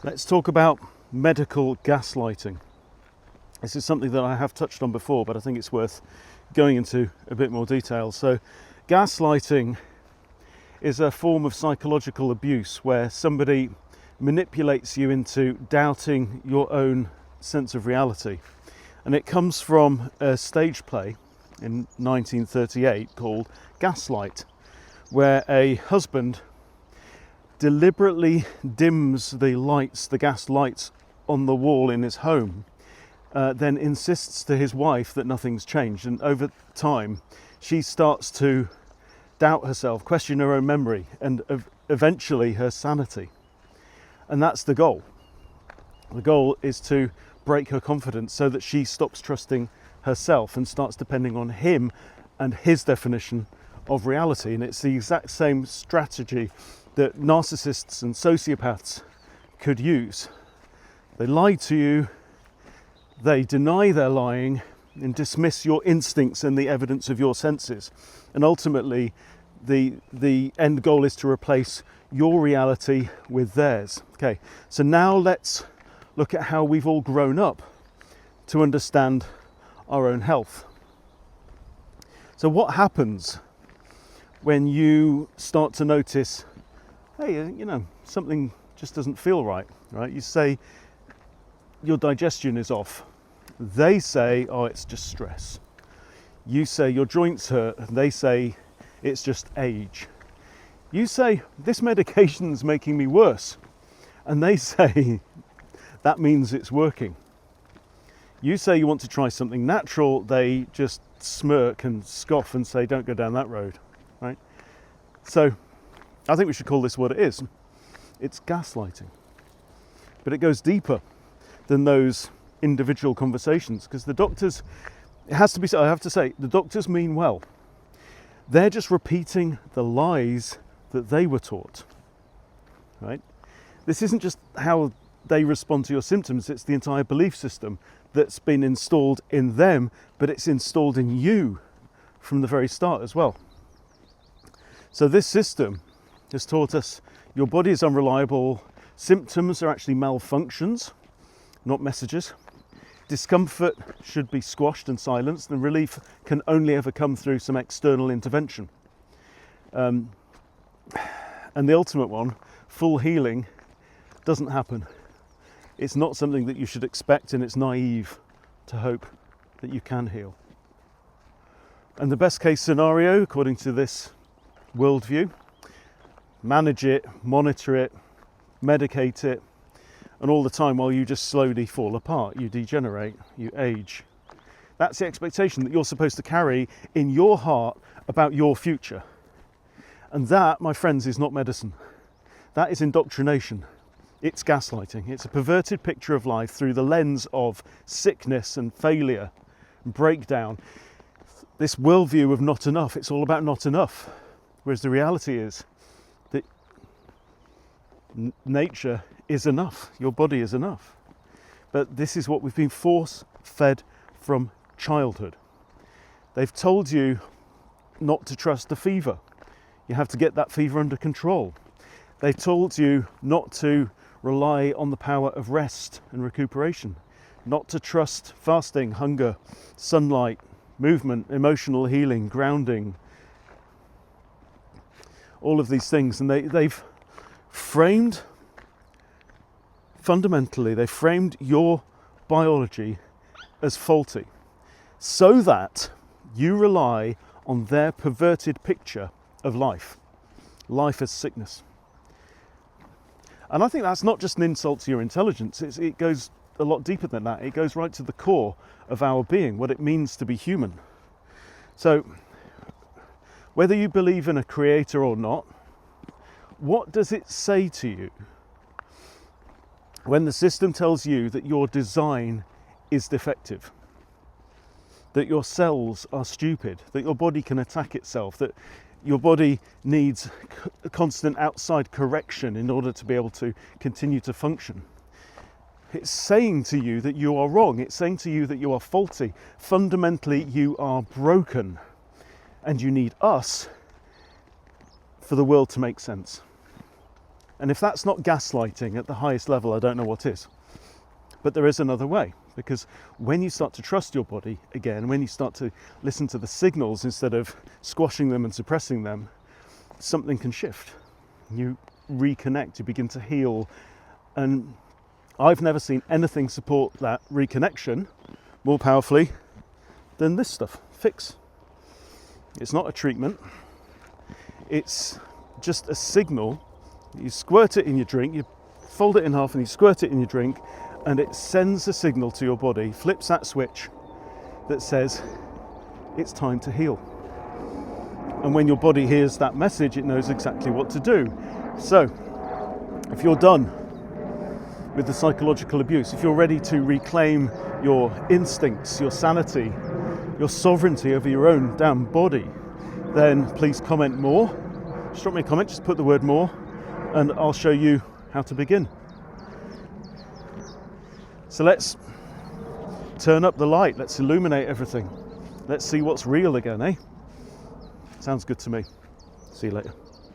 Let's talk about medical gaslighting. This is something that I have touched on before, but I think it's worth going into a bit more detail. So, gaslighting is a form of psychological abuse where somebody manipulates you into doubting your own sense of reality. And it comes from a stage play in 1938 called Gaslight, where a husband deliberately dims the gas lights on the wall in his home, then insists to his wife that nothing's changed. And over time, she starts to doubt herself, question her own memory, and eventually her sanity. And that's the goal. The goal is to break her confidence so that she stops trusting herself and starts depending on him and his definition of reality. And it's the exact same strategy that narcissists and sociopaths could use. They lie to you, they deny they're lying, and dismiss your instincts and the evidence of your senses. And ultimately, the end goal is to replace your reality with theirs. Okay, so now let's look at how we've all grown up to understand our own health. So what happens when you start to notice, hey, something just doesn't feel right? You say your digestion is off. They say, oh, it's just stress. You say your joints hurt. They say it's just age. You say this medication's making me worse. And they say that means it's working. You say you want to try something natural. They just smirk and scoff and say, don't go down that road, right? So I think we should call this what it is. It's gaslighting. But it goes deeper than those individual conversations, because the doctors, it has to be said, I have to say, the doctors mean well. They're just repeating the lies that they were taught, right? This isn't just how they respond to your symptoms, it's the entire belief system that's been installed in them, but it's installed in you from the very start as well. So this system has taught us your body is unreliable, symptoms are actually malfunctions, not messages. Discomfort should be squashed and silenced, and relief can only ever come through some external intervention. And the ultimate one, full healing, doesn't happen. It's not something that you should expect, and it's naive to hope that you can heal. And the best case scenario, according to this worldview, manage it, monitor it, medicate it, and all the time while you just slowly fall apart, you degenerate, you age. That's the expectation that you're supposed to carry in your heart about your future. And that, my friends, is not medicine. That is indoctrination. It's gaslighting. It's a perverted picture of life through the lens of sickness and failure and breakdown. This worldview of not enough, it's all about not enough. Whereas the reality is that nature is enough. Your body is enough. But this is what we've been force-fed from childhood. They've told you not to trust the fever. You have to get that fever under control. They told you not to rely on the power of rest and recuperation, not to trust fasting, hunger, sunlight, movement, emotional healing, grounding, all of these things. And they've framed, fundamentally, they framed your biology as faulty so that you rely on their perverted picture of life as sickness. And I think that's not just an insult to your intelligence, it goes a lot deeper than that. It goes right to the core of our being, what it means to be human. So, whether you believe in a creator or not, what does it say to you when the system tells you that your design is defective, that your cells are stupid, that your body can attack itself, that your body needs constant outside correction in order to be able to continue to function? It's saying to you that you are wrong. It's saying to you that you are faulty. Fundamentally, you are broken, and you need us for the world to make sense. And if that's not gaslighting at the highest level, I don't know what is. But there is another way, because when you start to trust your body again, when you start to listen to the signals instead of squashing them and suppressing them, something can shift. You reconnect, you begin to heal. And I've never seen anything support that reconnection more powerfully than this stuff, Fix. It's not a treatment, it's just a signal. You squirt it in your drink, you fold it in half and you squirt it in your drink, and it sends a signal to your body, flips that switch that says it's time to heal. And when your body hears that message, it knows exactly what to do. So if you're done with the psychological abuse, if you're ready to reclaim your instincts, your sanity, your sovereignty over your own damn body, then please comment more. Just drop me a comment, just put the word more, and I'll show you how to begin. So let's turn up the light, let's illuminate everything. Let's see what's real again, eh? Sounds good to me. See you later.